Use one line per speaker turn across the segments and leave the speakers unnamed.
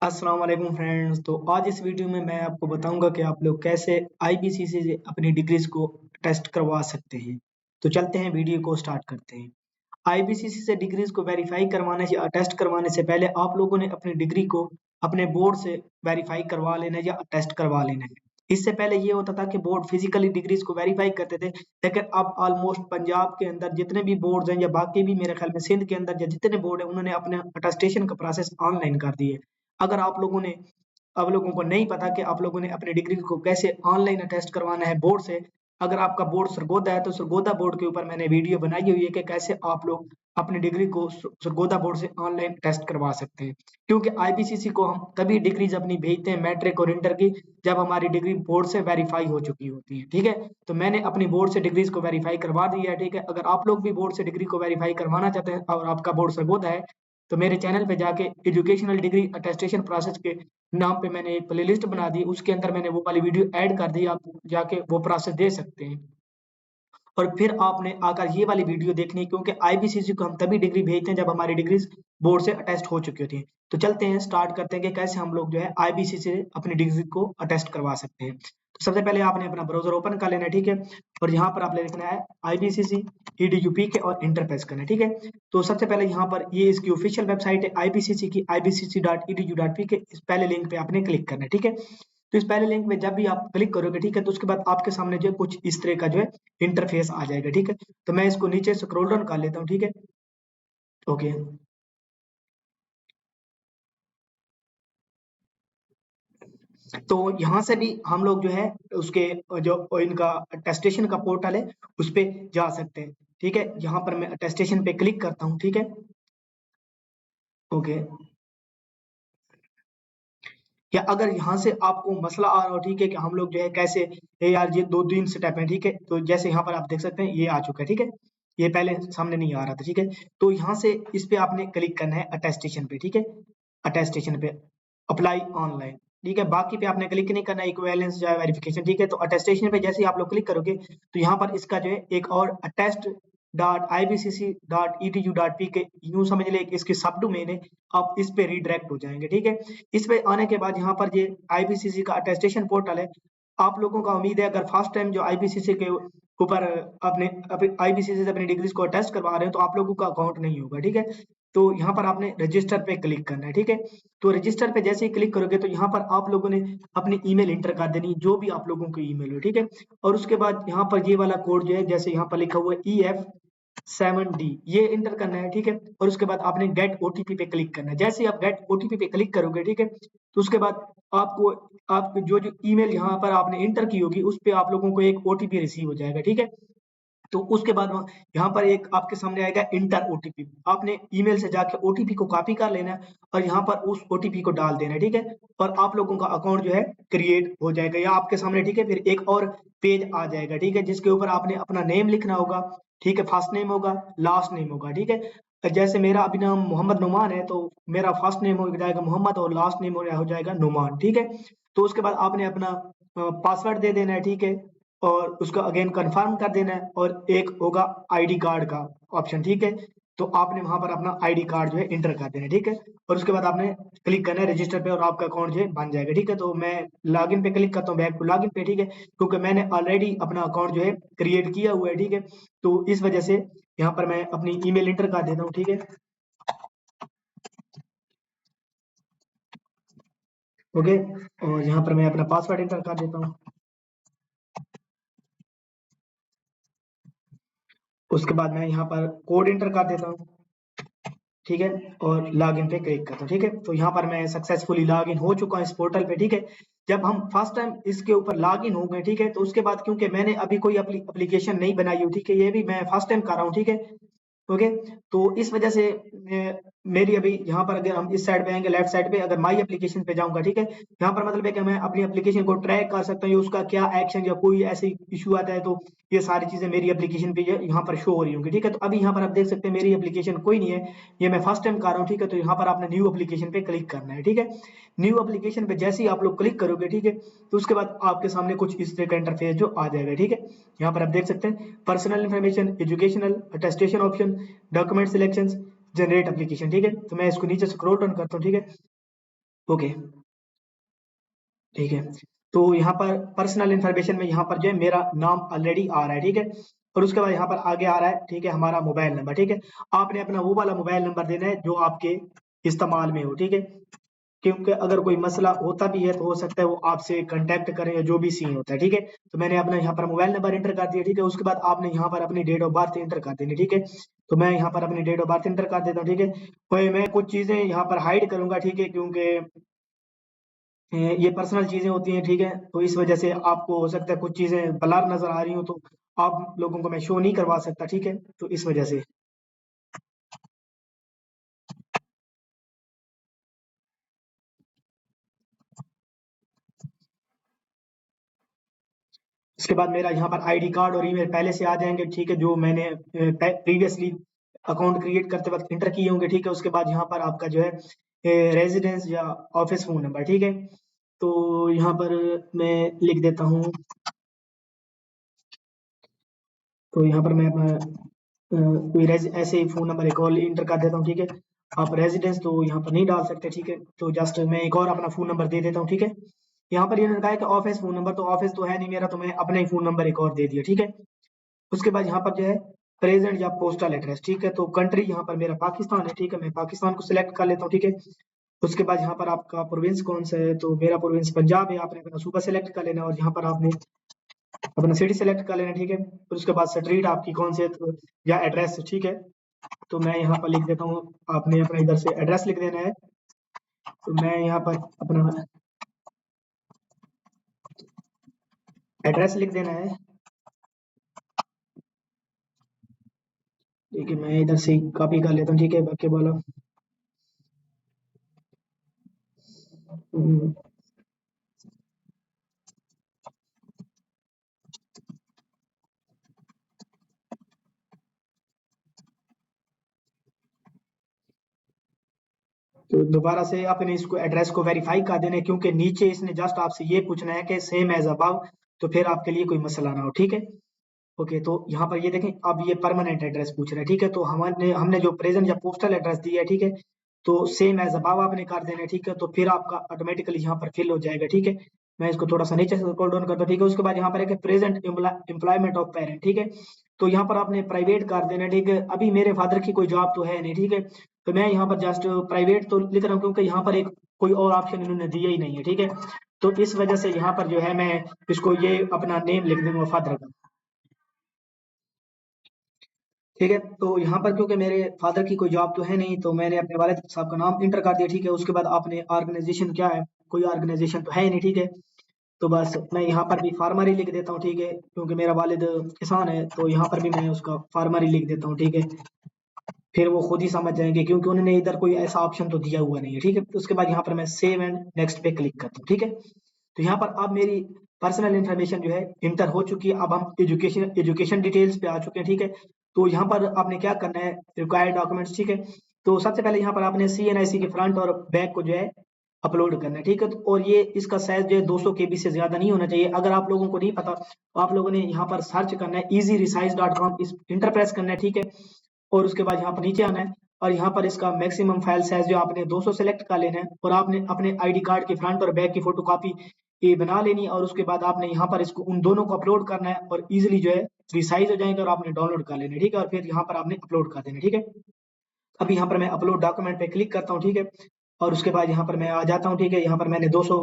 अस्सलाम वालेकुम फ्रेंड्स। तो आज इस वीडियो में मैं आपको बताऊंगा कि आप लोग कैसे आईबीसीसी से अपनी डिग्रीज को टेस्ट करवा सकते हैं। तो चलते हैं, वीडियो को स्टार्ट करते हैं। आईबीसीसी से डिग्रीज को वेरीफाई करवाने या टेस्ट करवाने से पहले आप लोगों ने अपनी डिग्री को अपने बोर्ड से वेरीफाई करवा लेना है या टेस्ट करवा लेना है। इससे पहले ये होता था कि बोर्ड फिजिकली डिग्रीज को वेरीफाई करते थे, लेकिन अब ऑलमोस्ट पंजाब के अंदर जितने भी बोर्ड हैं या बाकी भी मेरे ख्याल में सिंध के अंदर जितने बोर्ड हैं उन्होंने अपने अटेस्टेशन का प्रोसेस ऑनलाइन कर दिए। अगर आप लोगों को नहीं पता कि आप लोगों ने अपनी डिग्री को कैसे ऑनलाइन अटेस्ट करवाना है बोर्ड से, अगर आपका बोर्ड सरगोदा है तो सरगोदा बोर्ड के ऊपर मैंने वीडियो बनाई हुई है कि कैसे आप लोग अपनी डिग्री को सरगोदा बोर्ड से ऑनलाइन टेस्ट करवा सकते हैं। क्योंकि आईबीसीसी को हम तभी डिग्रीज अपनी भेजते हैं मैट्रिक और इंटर की, जब हमारी डिग्री बोर्ड से वेरीफाई हो चुकी होती है। ठीक है, तो मैंने अपनी बोर्ड से डिग्रीज को वेरीफाई करवा दी है। ठीक है, अगर आप लोग भी बोर्ड से डिग्री को वेरीफाई करवाना चाहते हैं और आपका बोर्ड सरगोदा है तो मेरे चैनल पे जाके एजुकेशनल डिग्री अटेस्टेशन प्रोसेस के नाम पे मैंने एक प्लेलिस्ट बना दी, उसके अंदर मैंने वो वाली वीडियो ऐड कर दी, आप जाके वो प्रोसेस दे सकते हैं। और फिर आपने आकर ये वाली वीडियो देखनी है, क्योंकि आईबीसीसी को हम तभी डिग्री भेजते हैं जब हमारी डिग्रीज बोर्ड से अटेस्ट हो चुकी होती है। तो चलते हैं, स्टार्ट करते हैं कि कैसे हम लोग जो है आईबीसीसी से अपनी डिग्री को अटेस्ट करवा सकते हैं। तो सबसे पहले आपने अपना ब्राउजर ओपन कर लेना है। ठीक है, और यहाँ पर आपने लिखना है आईबीसीसी ईडीयूपी के और इंटर प्रेस करना है। ठीक है, तो सबसे पहले यहाँ पर ये इसकी ऑफिशियल वेबसाइट है आईबीसीसी की, ibcc.edu.p के इस पहले लिंक पे आपने क्लिक करना है। ठीक है, तो इस पहले लिंक में जब भी आप क्लिक करोगे, ठीक है, तो उसके बाद आपके सामने जो है कुछ इस तरह का जो है इंटरफेस आ जाएगा। ठीक है, तो मैं इसको नीचे स्क्रॉल डाउन कर लेता हूँ। ठीक है, ओके। तो यहाँ से भी हम लोग जो है उसके जो इनका अटेस्टेशन का पोर्टल है उस पे जा सकते हैं। ठीक है, यहाँ पर मैं अटेस्टेशन पे क्लिक करता हूँ। ठीक है, ओके। या अगर यहाँ से आपको मसला आ रहा हो, ठीक है, कि हम लोग जो है कैसे, ये यार ये 2-3 स्टेप है। ठीक है, तो जैसे यहाँ पर आप देख सकते हैं ये आ चुका है। ठीक है, ये पहले सामने नहीं आ रहा था। ठीक है, तो यहाँ से इस पे आपने क्लिक करना है अटेस्टेशन पे। ठीक है, अटेस्टेशन पे अप्लाई ऑनलाइन। ठीक है, बाकी पे आपने क्लिक नहीं करना, इक्विवेलेंस या वेरिफिकेशन। ठीक है, तो अटेस्टेशन पे जैसे ही आप लोग क्लिक करोगे तो यहाँ पर इसका जो है एक और अटेस्ट डॉट ibcc.edu.p के यूं समझ ले कि इसके सब डोमेन है, आप इस पे रीडायरेक्ट हो जाएंगे। ठीक है, इस पे आने के बाद यहाँ पर ये आईबीसीसी का अटेस्टेशन पोर्टल है। आप लोगों का उम्मीद है अगर फर्स्ट टाइम जो आईबीसीसी के ऊपर अपने आईबीसीसी से अपनी डिग्रीज को अटेस्ट करवा रहे हैं तो आप लोगों का अकाउंट नहीं होगा। ठीक है, तो यहाँ पर आपने रजिस्टर पे क्लिक करना है। ठीक है, तो रजिस्टर पे जैसे ही क्लिक करोगे तो यहाँ पर आप लोगों ने अपनी ईमेल इंटर कर देनी, जो भी आप लोगों की ईमेल हो। ठीक है, और उसके बाद यहाँ पर ये वाला कोड जो है जैसे यहाँ पर लिखा हुआ है EF7D, ये इंटर करना है। ठीक है, और उसके बाद आपने गेट ओटीपी पे क्लिक करना है। जैसे ही आप गेट ओटीपी पे क्लिक करोगे, ठीक है, तो उसके बाद आपको आपको जो ईमेल यहाँ पर आपने इंटर की होगी उस पे आप लोगों को एक ओटीपी रिसीव हो जाएगा। ठीक है, तो उसके बाद यहाँ पर एक आपके सामने आएगा इंटर ओटीपी, आपने ईमेल से जाके ओटीपी को कॉपी कर लेना है और यहाँ पर उस ओटीपी को डाल देना है। ठीक है, और आप लोगों का अकाउंट जो है क्रिएट हो जाएगा या आपके सामने। ठीक है, फिर एक और पेज आ जाएगा। ठीक है, जिसके ऊपर आपने अपना नेम लिखना होगा। ठीक है, फर्स्ट नेम होगा, लास्ट नेम होगा। ठीक है, जैसे मेरा अभी नाम मोहम्मद नुमान है तो मेरा फर्स्ट नेम हो जाएगा मोहम्मद और लास्ट नेम हो जाएगा नुमान। ठीक है, तो उसके बाद आपने अपना पासवर्ड दे देना है। ठीक है, और उसको अगेन कंफर्म कर देना है और एक होगा आईडी कार्ड का ऑप्शन। ठीक है, तो आपने वहां पर अपना आईडी कार्ड जो है इंटर कर देना है। ठीक है, और उसके बाद आपने क्लिक करना है रजिस्टर पे और आपका अकाउंट जो है बन जाएगा। ठीक है, तो मैं लॉगिन पे क्लिक करता हूँ, बैक टू लॉगिन पे। ठीक है, क्योंकि मैंने ऑलरेडी अपना अकाउंट जो है क्रिएट किया हुआ है। ठीक है, तो इस वजह से यहाँ पर मैं अपनी ईमेल इंटर कर देता हूँ। ठीक है, ओके, और यहाँ पर मैं अपना पासवर्ड इंटर कर देता हूँ। उसके बाद मैं यहाँ पर कोड इंटर कर देता हूँ। ठीक है, और लॉगिन पे क्लिक करता हूँ। ठीक है, तो यहाँ पर मैं सक्सेसफुली लॉगिन हो चुका हूँ इस पोर्टल पे। ठीक है, जब हम फर्स्ट टाइम इसके ऊपर लॉगिन हो गए, ठीक है, तो उसके बाद क्योंकि मैंने अभी कोई एप्लीकेशन नहीं बनाई हुई, ठीक है, ये भी मैं फर्स्ट टाइम कर रहा हूँ। ठीक है, ओके, तो इस वजह से मेरी अभी यहाँ पर अगर हम इस साइड पे आएंगे, लेफ्ट साइड पे अगर माई एप्लीकेशन पे जाऊंगा, ठीक है, यहाँ पर मतलब है कि मैं अपनी एप्लीकेशन को ट्रैक कर सकता हूँ, या उसका क्या एक्शन या कोई ऐसी इशू आता है तो ये सारी चीजें मेरी एप्लीकेशन पे यहाँ पर शो हो रही होंगी। ठीक है, तो अभी यहाँ पर आप देख सकते हैं मेरी एप्लीकेशन कोई नहीं है, ये मैं फर्स्ट टाइम कर रहा हूँ। ठीक है, तो यहाँ पर आपने न्यू एप्लीकेशन पे क्लिक करना है। ठीक है, न्यू एप्लीकेशन पे जैसे ही आप लोग क्लिक करोगे, ठीक है, तो उसके बाद आपके सामने कुछ इस तरह का इंटरफेस जो आ जाएगा। ठीक है, यहाँ पर आप देख सकते हैं personal information, educational, attestation option, document selections, generate application. ठीक है, तो मैं इसको नीचे स्क्रॉल डाउन करता हूँ। ठीक है, ओके, ठीक है। तो यहाँ पर पर्सनल इन्फॉर्मेशन में यहाँ पर जो है मेरा नाम ऑलरेडी आ रहा है, ठीक है। और उसके बाद यहाँ पर आगे आ रहा है, ठीक है, हमारा मोबाइल नंबर, ठीक है। आपने अपना वो वाला मोबाइल नंबर देना है जो आपके इस्तेमाल में हो, ठीक है। क्योंकि अगर कोई मसला होता भी है तो हो सकता है वो आपसे कांटेक्ट करें या जो भी सीन होता है, ठीक है। तो मैंने अपना यहाँ पर मोबाइल नंबर एंटर कर दिया, ठीक है। उसके बाद आपने यहाँ पर अपनी डेट ऑफ बर्थ एंटर कर देनी, ठीक है। तो मैं यहाँ पर अपनी डेट ऑफ बर्थ एंटर कर देता हूँ, ठीक है। कोई मैं कुछ चीजें यहाँ पर हाइड करूंगा, ठीक है, क्योंकि ये पर्सनल चीजें होती हैं, ठीक है। तो इस वजह से आपको हो सकता है कुछ चीजें ब्लर नजर आ रही हो, तो आप लोगों को मैं शो नहीं करवा सकता, ठीक है। तो इस वजह से उसके बाद मेरा यहाँ पर आईडी कार्ड और ईमेल पहले से आ जाएंगे, ठीक है, जो मैंने प्रीवियसली अकाउंट क्रिएट करते वक्त इंटर किए होंगे, ठीक है। उसके बाद यहाँ पर आपका जो है रेजिडेंस या ऑफिस फोन नंबर, ठीक है। तो यहाँ पर मैं लिख देता हूँ। तो यहाँ पर मैं अपना कोई ऐसे ही फोन नंबर एक और इंटर कर देता हूँ, ठीक है। आप रेजिडेंस तो यहाँ पर नहीं डाल सकते, ठीक है। तो जस्ट मैं एक और अपना फोन नंबर दे देता हूँ, ठीक है। यहाँ पर ये कहा है कि ऑफिस फोन नंबर, तो ऑफिस तो है नहीं मेरा, तो मैं अपना ही फोन नंबर एक और दे दिया, ठीक है। उसके बाद यहाँ पर जो है प्रेजेंट या पोस्टल एड्रेस, ठीक है। तो कंट्री यहाँ पर मेरा पाकिस्तान है, ठीक है। मैं पाकिस्तान को सिलेक्ट कर लेता हूँ, ठीक है। उसके बाद यहाँ पर आपका प्रोविंस कौन सा है, तो मेरा प्रोविंस पंजाब है। आपने अपना सूबा सेलेक्ट कर लेना और यहाँ पर आपने अपना सिटी सेलेक्ट कर लेना, ठीक है। फिर उसके बाद स्ट्रीट आपकी कौन सी है, या एड्रेस, ठीक है। तो मैं यहाँ पर लिख देता हूँ, आपने अपना इधर से एड्रेस लिख देना है। तो मैं यहाँ पर अपना एड्रेस लिख देना है, ठीक है। मैं इधर से कॉपी कर लेता हूँ, ठीक है, बाकी बोलो। हम्म, तो दोबारा से आपने इसको एड्रेस को वेरीफाई कर देना है, क्योंकि नीचे इसने जस्ट आपसे ये पूछना है कि सेम एज अबव, तो फिर आपके लिए कोई मसला ना हो, ठीक है। ओके, तो यहाँ पर ये देखें, अब ये परमानेंट एड्रेस पूछ रहा है, ठीक है। तो हमने हमने जो प्रेजेंट या पोस्टल एड्रेस दिया है, ठीक है, तो सेम एज अबव आपने कर देना है, ठीक है। तो फिर आपका ऑटोमेटिकली यहाँ पर फिल हो जाएगा, ठीक है। मैं इसको थोड़ा सा नीचे से स्क्रॉल डाउन करता हूँ, ठीक है। उसके बाद यहाँ पर है प्रेजेंट एम्प्लॉयमेंट ऑफ पेरेंट, ठीक है। तो यहाँ पर आपने प्राइवेट कर देना है, ठीक है। अभी मेरे फादर की कोई जॉब तो है नहीं, ठीक है। तो मैं यहाँ पर जस्ट प्राइवेट तो लिख रहा हूँ, क्योंकि यहाँ पर एक कोई और ऑप्शन इन्होंने दिया ही नहीं है, ठीक है। तो इस वजह से यहाँ पर जो है मैं इसको ये अपना नेम लिख दूंगा फादर का, ठीक है। तो यहाँ पर क्योंकि मेरे फादर की कोई जॉब तो है नहीं, तो मैंने अपने वालिद साहब का नाम इंटर कर दिया, ठीक है। उसके बाद आपने ऑर्गेनाइजेशन क्या है, कोई ऑर्गेनाइजेशन तो है ही नहीं, ठीक है। तो बस मैं यहाँ पर भी फार्मर ही लिख देता हूँ, ठीक है, क्योंकि मेरा वालिद किसान है, तो यहाँ पर भी मैं उसका फार्मर ही लिख देता हूँ, ठीक है। फिर वो खुद ही समझ जाएंगे, क्योंकि उन्होंने इधर कोई ऐसा ऑप्शन तो दिया हुआ नहीं है, ठीक है। तो उसके बाद यहाँ पर मैं सेव एंड नेक्स्ट पे क्लिक करता हूँ, ठीक है। तो यहाँ पर अब मेरी पर्सनल इन्फॉर्मेशन जो है इंटर हो चुकी है। अब हम एजुकेशन एजुकेशन डिटेल्स पे आ चुके हैं, ठीक है। तो यहाँ पर आपने क्या करना है, रिक्वायर्ड डॉक्यूमेंट्स, ठीक है। तो सबसे पहले यहाँ पर आपने CNIC की फ्रंट और बैक को जो है अपलोड करना है, ठीक है। तो और ये इसका साइज जो है 200 KB से ज्यादा नहीं होना चाहिए। अगर आप लोगों को नहीं पता तो आप लोगों ने यहाँ पर सर्च करना है easyresize.com, इस इंटर प्रेस करना है, ठीक है। और उसके बाद यहाँ पर नीचे आना है, और यहाँ पर इसका मैक्सिमम फाइल साइज जो आपने 200 सेलेक्ट कर लेना है, और आपने अपने आईडी कार्ड की फ्रंट और बैक की फोटो कॉपी ये बना लेनी है। और उसके बाद आपने यहाँ पर इसको उन दोनों को अपलोड करना है, और इजीली जो है रिसाइज हो जाएंगे, और आपने डाउनलोड कर लेना है, ठीक है। और फिर यहाँ पर आपने अपलोड कर देना है, ठीक है। अब यहाँ पर मैं अपलोड डॉक्यूमेंट पे क्लिक करता हूँ, ठीक है। और उसके बाद यहाँ पर मैं आ जाता हूँ, ठीक है। यहाँ पर मैंने 200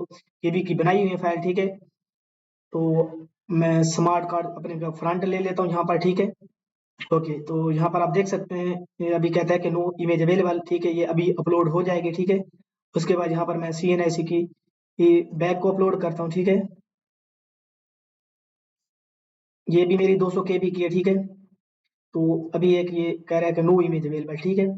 KB की बनाई हुई है फाइल, ठीक है। तो मैं स्मार्ट कार्ड अपने फ्रंट ले लेता हूँ यहाँ पर, ठीक है। ओके, तो यहाँ पर आप देख सकते हैं ये अभी कहता है कि नो इमेज अवेलेबल, ठीक है। ये अभी अपलोड हो जाएगी, ठीक है। उसके बाद यहाँ पर मैं CNIC की ये बैग को अपलोड करता हूँ, ठीक है। ये भी मेरी 200 KB की है, ठीक है। तो अभी एक ये कह रहा है कि नो इमेज अवेलेबल, ठीक है।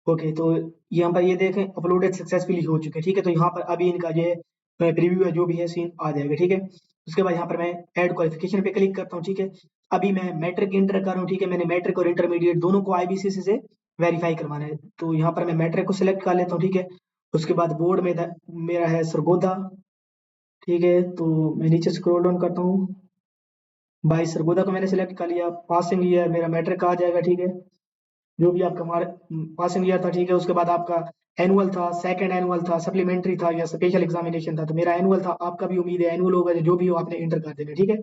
ओके, तो यहाँ पर ये देखें अपलोडेड सक्सेसफुली हो चुके हैं, ठीक है। तो यहाँ पर अभी इनका जो है प्रीव्यू है जो भी है सीन आ जाएगा, ठीक है। उसके बाद यहाँ पर मैं ऐड क्वालिफिकेशन पे क्लिक करता हूँ, ठीक है। अभी मैं मैट्रिक इंटर कर रहा हूँ, ठीक है। मैंने मैट्रिक और इंटरमीडिएट दोनों को IBCC से वेरीफाई करवाना है। तो यहाँ पर मैं मैट्रिक को सिलेक्ट कर लेता हूँ, ठीक है। उसके बाद बोर्ड में मेरा है सरगोदा, ठीक है। तो मैं नीचे स्क्रॉल डाउन करता हूँ, भाई सरगोदा को मैंने सिलेक्ट कर लिया। पासिंग ईयर मेरा मैट्रिक आ जाएगा, ठीक है। जो भी आपका पासिंग ईयर था, ठीक है। उसके बाद आपका एनुअल था, सेकंड एनुअल था, सप्लीमेंट्री था या स्पेशल एग्जामिनेशन था। तो मेरा एनुअल था, आपका भी उम्मीद है एनुअल होगा, जो भी हो आपने इंटर कर देना, ठीक है।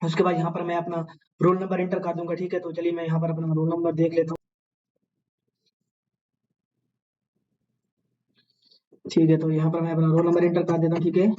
उसके बाद यहाँ पर मैं अपना रोल नंबर इंटर कर दूंगा, ठीक है। तो चलिए मैं यहाँ पर अपना रोल नंबर देख लेता हूँ, ठीक है। तो यहाँ पर मैं अपना रोल नंबर इंटर कर देता हूँ, ठीक है।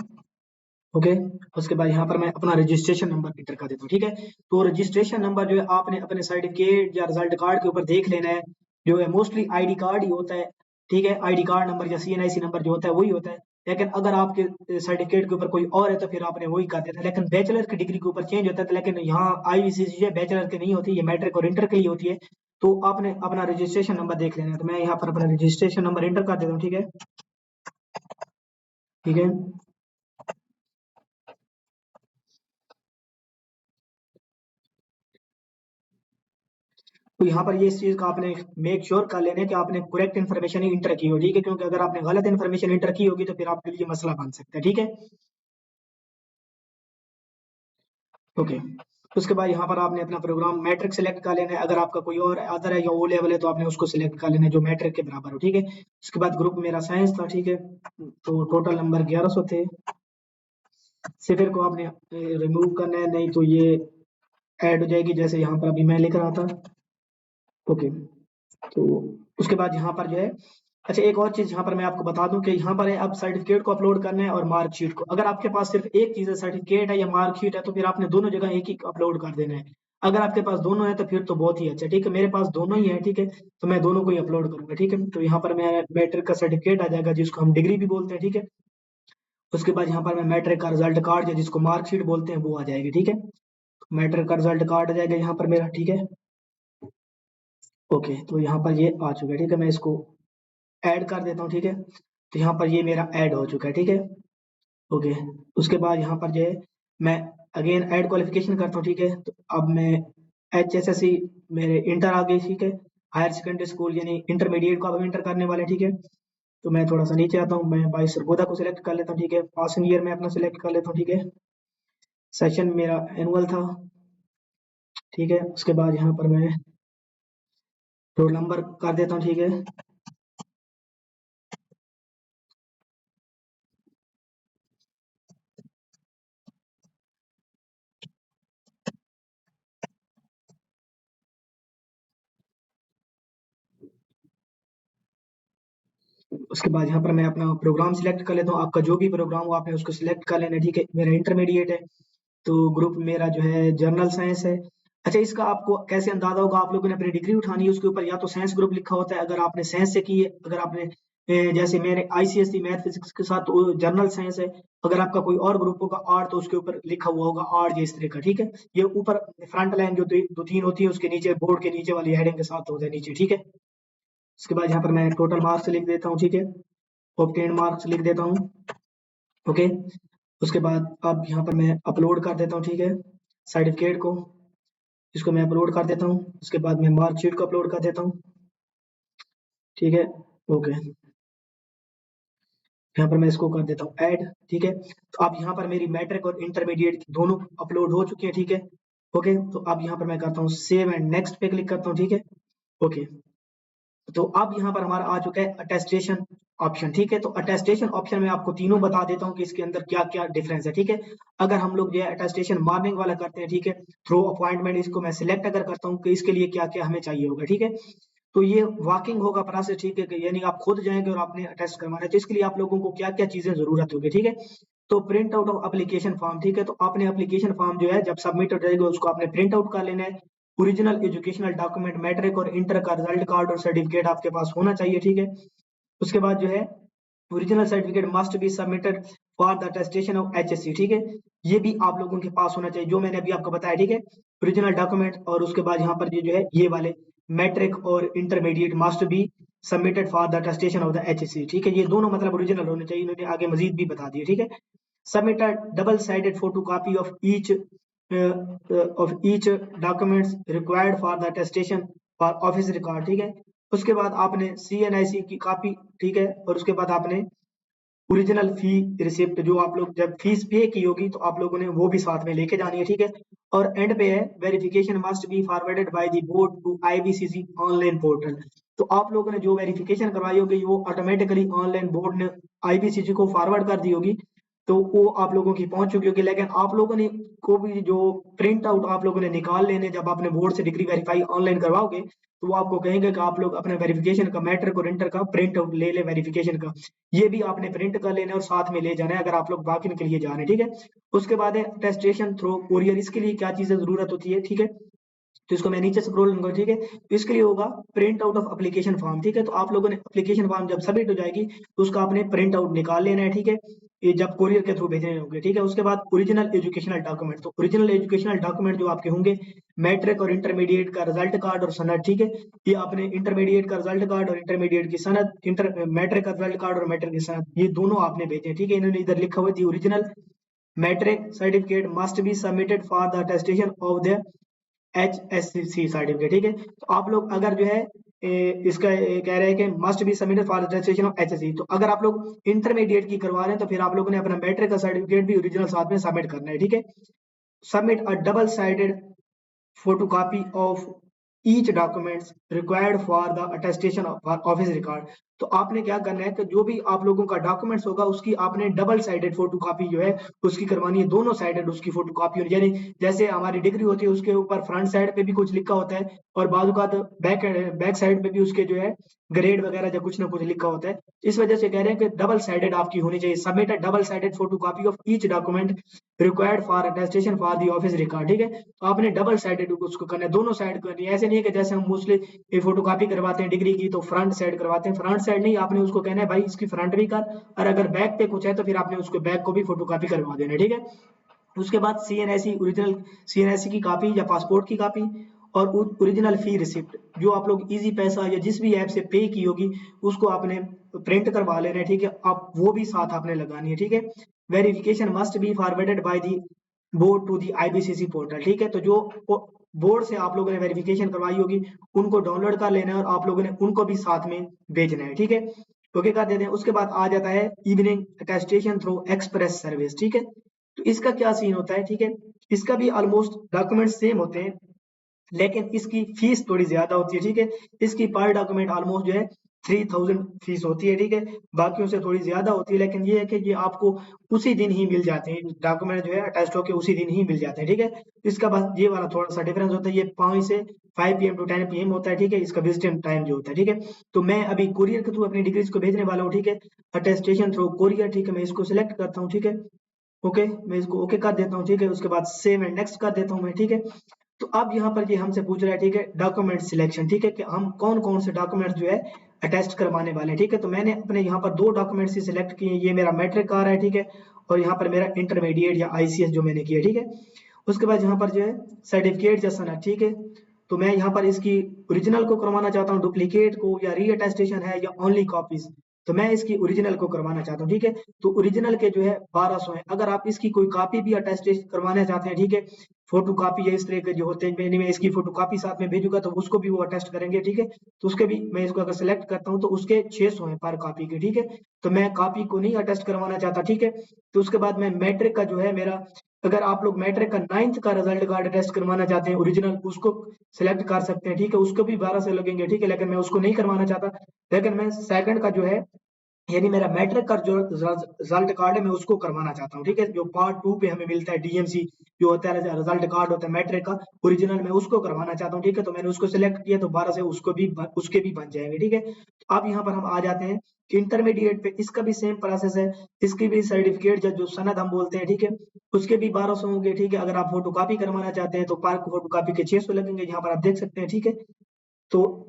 ओके। उसके बाद यहाँ पर मैं अपना रजिस्ट्रेशन नंबर इंटर कर देता हूँ, ठीक है। तो रजिस्ट्रेशन नंबर जो है आपने अपने सर्टिफिकेट या रिजल्ट कार्ड के ऊपर देख लेना है, जो है मोस्टली आईडी कार्ड ही होता है, ठीक है। आईडी कार्ड नंबर या सीएनआईसी नंबर जो होता है वही होता है। लेकिन अगर आपके सर्टिफिकेट के ऊपर कोई और है तो फिर आपने वही कर देना है। लेकिन बैचलर की डिग्री के ऊपर चेंज होता है, लेकिन यहाँ आईवीसीसी है बैचलर की नहीं होती, ये मैट्रिक और इंटर के लिए होती है। तो आपने अपना रजिस्ट्रेशन नंबर देख लेना है। तो मैं यहाँ पर अपना रजिस्ट्रेशन नंबर इंटर कर देता हूँ, ठीक है, ठीक है। तो यहाँ पर ये इस चीज का आपने मेक श्योर कर लेना है कि आपने करेक्ट इन्फॉर्मेशन ही इंटर की हो, ठीक है। क्योंकि अगर आपने गलत इन्फॉर्मेशन इंटर की होगी तो फिर आपके लिए मसला बन सकता है, ठीक है। ओके। उसके बाद यहाँ पर आपने अपना प्रोग्राम मैट्रिक सेलेक्ट कर लेना है। अगर आपका कोई और अदर है या ओ लेवल है तो आपने उसको सिलेक्ट कर लेना है जो मैट्रिक के बराबर हो, ठीक है। उसके बाद ग्रुप मेरा साइंस था, ठीक है। तो टोटल नंबर 1100 थे। सिफर को आपने रिमूव करना है, नहीं तो ये ऐड हो जाएगी, जैसे यहाँ पर अभी मैं लिख रहा था। ओके। तो उसके बाद यहाँ पर जो है, अच्छा एक और चीज यहाँ पर मैं आपको बता दूं कि यहाँ पर है अब सर्टिफिकेट को अपलोड करना है और मार्कशीट को। अगर आपके पास सिर्फ एक चीज है, सर्टिफिकेट है या मार्कशीट है, तो फिर आपने दोनों जगह एक ही अपलोड कर देना है। अगर आपके पास दोनों है तो फिर तो बहुत ही अच्छा, ठीक है। मेरे पास दोनों ही है, ठीक है। तो मैं दोनों को ही अपलोड करूंगा, ठीक है। तो यहाँ पर मैं मैट्रिक का सर्टिफिकेट आ जाएगा जिसको हम डिग्री भी बोलते हैं, ठीक है। उसके बाद यहाँ पर मैं मैट्रिक का रिजल्ट कार्ड या जिसको मार्कशीट बोलते हैं वो आ जाएगी, ठीक है। मैट्रिक का रिजल्ट कार्ड आ जाएगा यहाँ पर मेरा, ठीक है। ओके। तो यहाँ पर ये आ चुका है, ठीक है। मैं इसको ऐड कर देता हूँ, ठीक है। तो यहाँ पर ये मेरा ऐड हो चुका है, ठीक है। ओके। उसके बाद यहाँ पर जो है मैं अगेन ऐड क्वालिफिकेशन करता हूँ, ठीक है। तो अब मैं HSSC मेरे इंटर आ गई, ठीक है। हायर सेकेंडरी स्कूल यानी इंटरमीडिएट को अब हम इंटर करने वाले हैं, ठीक है। तो मैं थोड़ा सा नीचे आता हूँ, मैं भाई सरगोदा को सिलेक्ट कर लेता हूँ, ठीक है। पासिंग ईयर में अपना सिलेक्ट कर लेता हूँ, ठीक है। सेशन मेरा एनुअल था, ठीक है। उसके बाद यहाँ पर मैं रोल नंबर कर देता हूँ, ठीक है। उसके बाद यहाँ पर मैं अपना प्रोग्राम सिलेक्ट कर लेता हूँ। आपका जो भी प्रोग्राम हो आपने उसको सिलेक्ट कर लेना है, ठीक है। मेरा इंटरमीडिएट है, तो ग्रुप मेरा जो है जर्नल साइंस है। अच्छा, इसका आपको कैसे अंदाजा होगा, आप लोगों ने अपनी डिग्री उठानी है उसके ऊपर या तो साइंस ग्रुप लिखा होता है अगर आपने साइंस से की है। अगर आपने जैसे मैंने आईसीएसई मैथ फिजिक्स के साथ तो जर्नल साइंस है। अगर आपका कोई और ग्रुप होगा आर्ट तो उसके ऊपर लिखा हुआ होगा आर्ट, ये इस तरह का, ठीक है। ये ऊपर फ्रंट लाइन जो दो तीन होती है उसके नीचे बोर्ड के नीचे वाली हेडिंग के साथ होता है नीचे, ठीक है। उसके बाद यहाँ पर मैं टोटल मार्क्स लिख देता हूँ, ठीक है। ऑब्टेन मार्क्स लिख देता हूँ, ओके। उसके बाद अब यहाँ पर मैं अपलोड कर देता हूँ, ठीक है, सर्टिफिकेट को। इसको मैं अपलोड कर देता हूँ। उसके बाद मैं मार्कशीट को अपलोड कर देता हूँ, ठीक है। ओके। यहाँ पर मैं इसको कर देता हूँ ऐड, ठीक है। तो अब यहाँ पर मेरी मैट्रिक और इंटरमीडिएट दोनों अपलोड हो चुकी है, ठीक है। ओके। तो अब यहाँ पर मैं करता हूँ सेव एंड नेक्स्ट पे क्लिक करता हूँ, ठीक है। ओके। तो अब यहाँ पर हमारा आ चुका है अटेस्टेशन ऑप्शन, ठीक है। तो अटेस्टेशन ऑप्शन में आपको तीनों बता देता हूँ कि इसके अंदर क्या क्या डिफरेंस है, ठीक है। अगर हम लोग जो है अटेस्टेशन मॉर्निंग वाला करते हैं, ठीक है, थ्रू अपॉइंटमेंट, इसको मैं सिलेक्ट अगर करता हूँ कि इसके लिए क्या क्या हमें चाहिए होगा, ठीक है। तो ये वॉकिंग होगा प्रोसेस, ठीक है, यानी आप खुद जाएंगे और आपने टेस्ट करवाना है। तो इसके लिए आप लोगों को क्या क्या चीजें जरूरत होगी, ठीक है। तो print out of application form, ठीक है। तो आपने एप्लीकेशन फॉर्म जो है जब सबमिट हो जाएगा उसको आपने प्रिंट आउट कर लेना है। ओरिजिनल एजुकेशनल डॉक्यूमेंट मैट्रिक और इंटर का रिजल्ट कार्ड और सर्टिफिकेट आपके पास होना चाहिए, ठीक है। उसके बाद जो है original certificate must be submitted for the attestation of HSC, ठीक है। ये भी आप लोगों के पास होना चाहिए जो मैंने अभी आपको बताया, ठीक है। ओरिजिनल डॉक्यूमेंट और उसके बाद यहाँ पर ये जो है ये वाले मैट्रिक और intermediate must be submitted for the attestation of the HSC, ठीक है। ये दोनों मतलब ओरिजिनल होने चाहिए, इन्होंने आगे मजीद भी बता दिया, ठीक है। Submitted double-sided photocopy of each documents required for the attestation for office record, ठीक है। उसके बाद आपने CNIC की कॉपी, ठीक है। और उसके बाद आपने ओरिजिनल फी रिसिप्ट, जो आप लोग जब फीस पे की होगी तो आप लोगों ने वो भी साथ में लेके जानी है, ठीक है। और एंड पे है verification must be forwarded by the board to IBCC online portal. तो आप लोगों ने जो वेरिफिकेशन करवाई होगी वो ऑटोमेटिकली ऑनलाइन बोर्ड ने आईबीसीसी को फॉरवर्ड कर दी होगी, तो वो आप लोगों की पहुंच चुकी होगी। लेकिन आप लोगों ने को भी जो प्रिंट आउट आप लोगों ने निकाल लेने, जब आपने बोर्ड से डिग्री वेरीफाई ऑनलाइन करवाओगे तो वो आपको कहेंगे कि आप लोग अपने वेरिफिकेशन का मैट्रिक और इंटर का प्रिंट आउट ले ले वेरिफिकेशन का, ये भी आपने प्रिंट कर लेना और साथ में ले जाना है अगर आप लोग बाकी के लिए जा रहे हैं, ठीक है। उसके बाद है अटेस्टेशन थ्रू कोरियर, इसके लिए क्या चीजें जरूरत होती है, ठीक है। तो इसको मैं नीचे स्क्रॉल करूंगा, ठीक है। तो इसके लिए होगा print out of application form, ठीक है। तो आप लोगों ने एप्लीकेशन फॉर्म जब सबमिट हो जाएगी तो उसका आपने प्रिंट आउट निकाल लेना है, ठीक है। ये जब कोरियर के थ्रू भेजने होंगे, ठीक है। उसके बाद ओरिजिनल एजुकेशनल डॉक्यूमेंट, तो ओरिजिनल एजुकेशनल डॉक्यूमेंट जो आपके होंगे मैट्रिक और इंटरमीडिएट का रिजल्ट कार्ड और सनद, ठीक है। ये आपने इंटरमीडिएट का रिजल्ट कार्ड और इंटरमीडिएट की सनद, मैट्रिक का रिजल्ट कार्ड और मैट्रिक की सनद, ये दोनों आपने भेजे, ठीक है। इन्होंने इधर लिखा हुआ है original matric certificate must be submitted for the attestation of the HSC certificate, ठीक है। तो आप लोग अगर जो है इसका कह रहे हैं कि must be submitted for registration of HSC, तो अगर आप लोग इंटरमीडिएट की करवा रहे हैं तो फिर आप लोगों ने अपना मैट्रिक का सर्टिफिकेट भी ओरिजिनल साथ में सबमिट करना है, ठीक है। Submit a double sided photocopy of each documents required for the attestation of office record। तो आपने क्या करना है कि जो भी आप लोगों का डॉक्यूमेंट्स होगा उसकी आपने डबल साइडेड फोटोकॉपी जो है उसकी करवानी है, दोनों साइडेड उसकी फोटोकॉपी, यानी जैसे हमारी डिग्री होती है उसके ऊपर फ्रंट साइड पे भी कुछ लिखा होता है और बाजू का बैक बैक साइड पे भी उसके जो है ग्रेड वगैरह या कुछ ना कुछ लिखा होता है। इस वजह से कह रहे हैं कि डबल साइडेड आपकी होनी चाहिए। Submit a double sided photocopy of each document required for attestation for the office record, ठीक है। तो आपने डबल साइडेड उसको करना है, दोनों साइड करनी है। ऐसे नहीं है कि जैसे हम मोस्टली ये फोटोकॉपी करवाते हैं डिग्री की तो फ्रंट साइड करवाते हैं, फ्रंट साइड नहीं, आपने उसको कहना है भाई इसकी फ्रंट भी कर, और अगर बैक पे कुछ है तो फिर आपने उसको बैक को भी फोटोकॉपी करवा देना है, ठीक है। उसके बाद सीएनएसई ओरिजिनल सीएनएसई की कॉपी या पासपोर्ट की कॉपी और ओरिजिनल फी रिसिप्ट, जो आप लोग इजी पैसा या जिस भी ऐप से पे की होगी उसको आपने प्रिंट करवा लेना है, ठीक है। आप वो भी साथ आपने लगानी है, ठीक है। Verification must be forwarded by the board to the IBCC portal, ठीक है। तो जो बोर्ड से आप लोगों ने वेरिफिकेशन करवाई होगी उनको डाउनलोड कर लेना है और आप लोगों ने उनको भी साथ में भेजना है, ठीक है। ओके कर देते हैं। उसके बाद आ जाता है evening attestation through express service, ठीक है। तो इसका क्या सीन होता है, ठीक है। इसका भी ऑलमोस्ट डॉक्यूमेंट सेम होते हैं लेकिन इसकी फीस थोड़ी ज्यादा होती है, ठीक है। इसकी पर डॉक्यूमेंट ऑलमोस्ट जो है 3000 फीस होती है, ठीक है। बाकियों से थोड़ी ज्यादा होती है, लेकिन ये है कि ये आपको उसी दिन ही मिल जाते हैं, डॉक्यूमेंट जो है अटैच होकर उसी दिन ही मिल जाते हैं, ठीक है। इसका बस ये वाला थोड़ा सा डिफरेंस होता है, ये 5 से 5 PM टू 10 PM होता है, ठीक है। इसका विजिटिंग टाइम जो होता है, ठीक है। तो मैं अभी कुरियर के थ्रू अपनी डिग्रीज को भेजने वाला हूँ, ठीक है। अटेस्टेशन थ्रू कुरियर, ठीक है। मैं इसको सिलेक्ट करता हूँ, ठीक है। ओके, मैं इसको ओके कर देता हूँ, ठीक है। उसके बाद सेव एंड नेक्स्ट कर देता हूँ मैं, ठीक है। तो अब यहाँ पर ये हमसे पूछ रहा है, ठीक है, डॉक्यूमेंट सिलेक्शन, ठीक है, कि हम कौन कौन से डॉक्यूमेंट जो है अटेस्ट करवाने वाले हैं, ठीक है। तो मैंने अपने यहाँ पर 2 डॉक्यूमेंट्स ही सिलेक्ट किए, ये मेरा मैट्रिक आ रहा है, ठीक है। और यहाँ पर मेरा इंटरमीडिएट या आईसीएस जो मैंने किया, ठीक है। उसके बाद यहाँ पर जो है सर्टिफिकेट या सनद, ठीक है। तो मैं यहाँ पर इसकी ओरिजिनल को करवाना चाहता हूँ, डुप्लीकेट को, या री अटेस्टेशन है या ओनली कॉपीज। तो मैं इसकी ओरिजिनल को करवाना चाहता हूँ, ठीक है। तो ओरिजिनल के जो है 1200 है। अगर आप इसकी कोई कॉपी भी अटेस्टेशन करवाना चाहते हैं, ठीक है, फोटो कॉपी या इस तरह के जो होते हैं, मैं इसकी फोटो कॉपी साथ में भेजूंगा तो उसको भी वो अटेस्ट करेंगे, ठीक है। तो उसके भी मैं इसको अगर सिलेक्ट करता हूँ तो उसके 600 है पर कॉपी के, ठीक है। तो मैं कॉपी को नहीं अटेस्ट करवाना चाहता, ठीक है। तो उसके बाद मैं मैट्रिक का जो है मेरा, अगर आप लोग मैट्रिक का 9th का रिजल्ट कार्ड अटेस्ट करवाना चाहते हैं ओरिजिनल, उसको सिलेक्ट कर सकते हैं, ठीक है। उसको भी 1200 लगेंगे, ठीक है, लेकिन मैं उसको नहीं करवाना चाहता। लेकिन मैं सेकंड का जो है, यानी मेरा मैट्रिक का जो रिजल्ट कार्ड है मैं उसको करवाना चाहता हूँ, ठीक है। जो पार्ट 2 पे हमें मिलता है डीएमसी जो होता है रिजल्ट कार्ड होता है मैट्रिक का ओरिजिनल, मैं उसको करवाना चाहता हूँ, ठीक है। तो मैंने उसको सिलेक्ट किया तो 12 से उसके भी बन जाएंगे, ठीक है। तो अब यहाँ पर हम आ जाते हैं कि इंटरमीडिएट पे, इसका भी सेम प्रोसेस है। इसकी भी सर्टिफिकेट जो सनद हम बोलते हैं, ठीक है, उसके भी 1200 होंगे, ठीक है। अगर आप फोटो कॉपी करवाना चाहते हैं तो पर फोटो कॉपी के 600 लगेंगे, यहाँ पर आप देख सकते हैं, ठीक है। तो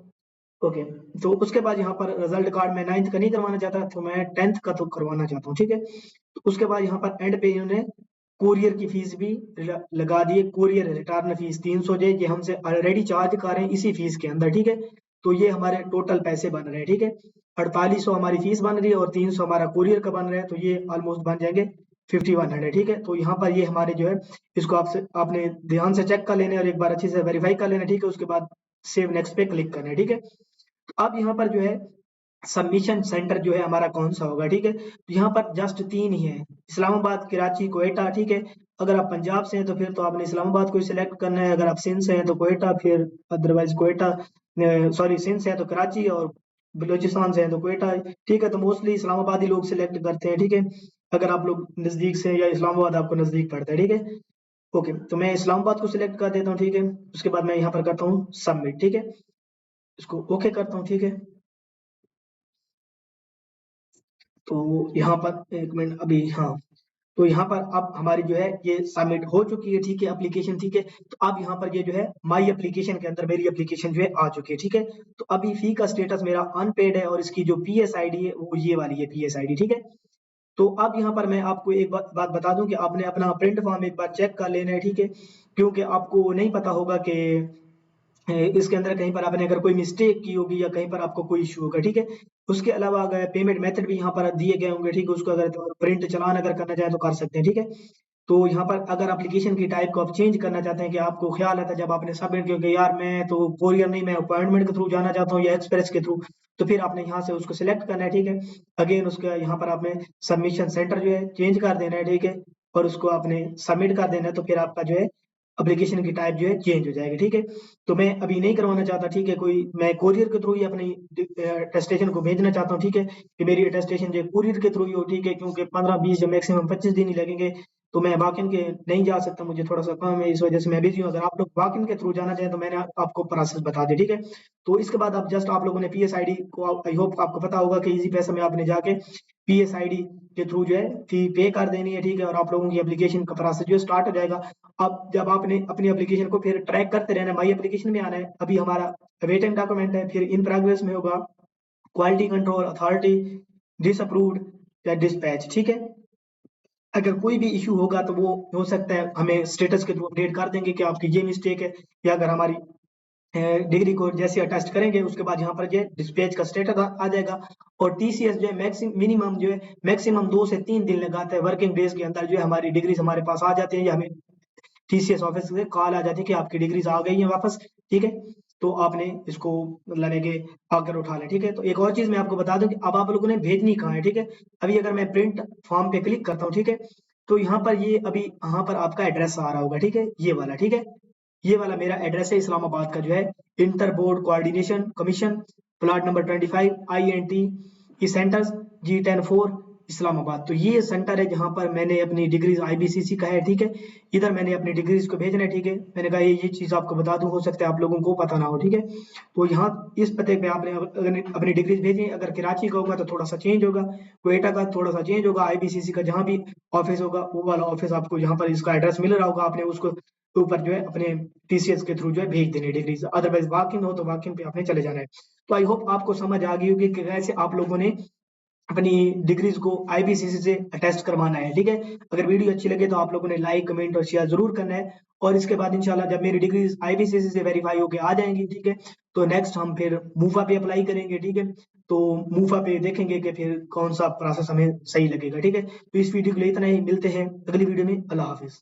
ओके, तो उसके बाद यहाँ पर रिजल्ट कार्ड में 9th का नहीं करवाना चाहता तो मैं 10th का तो करवाना चाहता हूँ, ठीक है। तो उसके बाद यहाँ पर एंड पे इन्होंने कोरियर की फीस भी लगा दी है। कोरियर रिटर्न फीस 300 जो ये हमसे ऑलरेडी चार्ज कर रहे हैं इसी फीस के अंदर, ठीक है। तो ये हमारे टोटल पैसे बन रहे हैं, ठीक है। 4800 हमारी फीस बन रही है और 300 हमारा कोरियर का बन रहा है, तो ये ऑलमोस्ट बन जाएंगे 5100, ठीक है। तो यहाँ पर ये हमारे जो है इसको आपने ध्यान से चेक कर लेने और एक बार अच्छे से वेरीफाई कर लेना, ठीक है। उसके बाद सेव नेक्स्ट पे क्लिक करना है, ठीक है। अब यहाँ पर जो है सबमिशन सेंटर जो है हमारा कौन सा होगा, ठीक है। तो यहाँ पर जस्ट 3 ही है, इस्लामाबाद, कराची, क्वेटा, ठीक है। अगर आप पंजाब से हैं तो फिर तो आपने इस्लामाबाद को सिलेक्ट करना है, अगर आप सिंध से हैं तो क्वेटा, फिर अदरवाइज क्वेटा, सॉरी सिंध से हैं तो कराची, और बलूचिस्तान से हैं तो क्वेटा, ठीक है। तो मोस्टली इस्लामाबाद ही लोग सिलेक्ट करते हैं, ठीक है। अगर आप लोग नज़दीक से, या इस्लामाबाद आपको नज़दीक पड़ता है, ठीक है। ओके, तो मैं इस्लामाबाद को सिलेक्ट कर देता हूँ, ठीक है। उसके बाद मैं यहाँ पर करता हूँ सबमिट, ठीक है। इसको ओके करता हूँ, ठीक है। तो यहाँ पर एक मिनट अभी, हाँ, तो यहाँ पर अब हमारी जो है ये सबमिट हो चुकी है, ठीक है, एप्लीकेशन, ठीक है। तो अब यहाँ पर ये जो है माई एप्लीकेशन के अंदर मेरी एप्लीकेशन जो है आ चुकी है, ठीक है। तो अभी फी का स्टेटस मेरा अनपेड है, और इसकी जो पीएस आईडी है वो ये वाली है, पीएस आईडी, ठीक है। तो अब यहाँ पर मैं आपको एक बात बता दूं कि आपने अपना प्रिंट फॉर्म एक बार चेक कर लेना है, ठीक है। क्योंकि आपको नहीं पता होगा कि इसके अंदर कहीं पर आपने अगर कोई मिस्टेक की होगी, या कहीं पर आपको कोई इशू होगा, ठीक है। उसके अलावा अगर पेमेंट मेथड भी यहाँ पर दिए गए होंगे, ठीक है, उसको अगर तो प्रिंट चालान अगर करना चाहें तो कर सकते हैं, ठीक है। तो यहाँ पर अगर एप्लीकेशन की टाइप को आप चेंज करना चाहते हैं, कि आपको ख्याल आता है जब आपने सबमिट किया कि यार मैं तो कोरियर नहीं, मैं अपॉइंटमेंट के थ्रू जाना चाहता हूँ या एक्सप्रेस के थ्रू, तो फिर आपने यहाँ से उसको सिलेक्ट करना है, ठीक है। अगेन उसका यहाँ पर आपने सबमिशन सेंटर जो है चेंज कर देना है, ठीक है, और उसको आपने सबमिट कर देना है, तो फिर आपका जो है एप्लीकेशन की टाइप जो है चेंज हो जाएगी, ठीक है। तो मैं अभी नहीं करवाना चाहता, ठीक है, कोई मैं कोरियर के थ्रू ही अपनी अटेस्टेशन को भेजना चाहता हूँ, ठीक है, कि मेरी अटेस्टेशन जो कोरियर के थ्रू ही हो, ठीक है, क्योंकि 15-20 या मैक्सिमम 25 दिन ही लगेंगे। तो मैं वॉक इन के नहीं जा सकता, मुझे थोड़ा सा काम है, इस वजह से मैं बिजी हूँ। अगर आप लोग वॉक इन के थ्रू जाना चाहें तो मैंने आपको प्रोसेस बता दिया, ठीक है। तो इसके बाद आप जस्ट आप लोगों ने पीएस आईडी को, आई होप आपको पता होगा कि इजी पैसा में आपने जाके पीएस आईडी के थ्रू जो है फी पे कर देनी है, ठीक है, और आप लोगों की एप्लीकेशन का प्रोसेस जो है स्टार्ट हो जाएगा। अब जब आपने अपनी एप्लीकेशन को फिर ट्रैक करते रहना, माई एप्लीकेशन में आना है, अभी हमारा वेटिंग डॉक्यूमेंट है, फिर इन प्रोग्रेस में होगा, क्वालिटी कंट्रोल अथॉरिटी, डिसअप्रूव्ड, या डिस्पैच, ठीक है। अगर कोई भी इश्यू होगा तो वो हो सकता है हमें स्टेटस के थ्रू अपडेट कर देंगे कि आपकी ये मिस्टेक है, या अगर हमारी डिग्री को जैसे अटेस्ट करेंगे उसके बाद यहाँ पर जो है डिस्पैच का स्टेटस आ जाएगा। और टीसीएस जो है मिनिमम जो है मैक्सिमम 2 से 3 दिन लगाता है, वर्किंग डेज के अंदर जो है हमारी डिग्रीज हमारे पास आ जाती है, या हमें टीसीएस ऑफिस से कॉल आ जाती है कि आपकी डिग्रीज आ गई हैं वापस, ठीक है। तो आपने इसको मतलब है कि आकर उठा लें, ठीक है। तो एक और चीज मैं आपको बता दूं कि अब आप लोगों ने भेजनी कहाँ है, ठीक है। अभी अगर मैं प्रिंट फॉर्म पे क्लिक करता हूँ, ठीक है, तो यहाँ पर ये अभी यहाँ पर आपका एड्रेस आ रहा होगा, ठीक है, ये वाला, ठीक है। ये वाला मेरा एड्रेस है इस्लामाबाद का जो है, inter board coordination commission, plot number 25 INT ई सेंटर्स G10-4 इस्लामाबाद। तो ये सेंटर है जहाँ पर मैंने अपनी डिग्रीज IBCC का है, ठीक है। इधर मैंने अपनी डिग्रीज को भेजना है, ठीक है। मैंने कहा ये चीज आपको बता दूं, हो सकता है आप लोगों को पता ना हो, ठीक है। तो यहाँ इस पते पे आपने अगर अपनी डिग्रीज भेजी, अगर कराची का होगा तो थोड़ा सा चेंज होगा, क्वेटा का थोड़ा सा चेंज होगा, IBCC का जहाँ भी ऑफिस होगा वो वाला ऑफिस आपको यहाँ पर इसका एड्रेस मिल रहा होगा, आपने उसको ऊपर जो है अपने टीसीएस के थ्रू जो है भेज देनी डिग्रीज। अदरवाइज वॉक इन हो तो वॉक इन पे आपने चले जाना है। तो आई होप आपको समझ आ गई होगी कि कैसे आप लोगों ने अपनी डिग्रीज को आईबीसीसी से अटेस्ट करवाना है, ठीक है। अगर वीडियो अच्छी लगे तो आप लोगों ने लाइक कमेंट और शेयर जरूर करना है। और इसके बाद इंशाल्लाह जब मेरी डिग्रीज आईबीसीसी से वेरीफाई होकर आ जाएंगी, ठीक है, तो नेक्स्ट हम फिर मूफा पे अप्लाई करेंगे, ठीक है। तो मूफा पे देखेंगे कि फिर कौन सा प्रोसेस हमें सही लगेगा, ठीक है। तो इस वीडियो के लिए इतना ही, मिलते हैं अगली वीडियो में। अल्लाह हाफिज।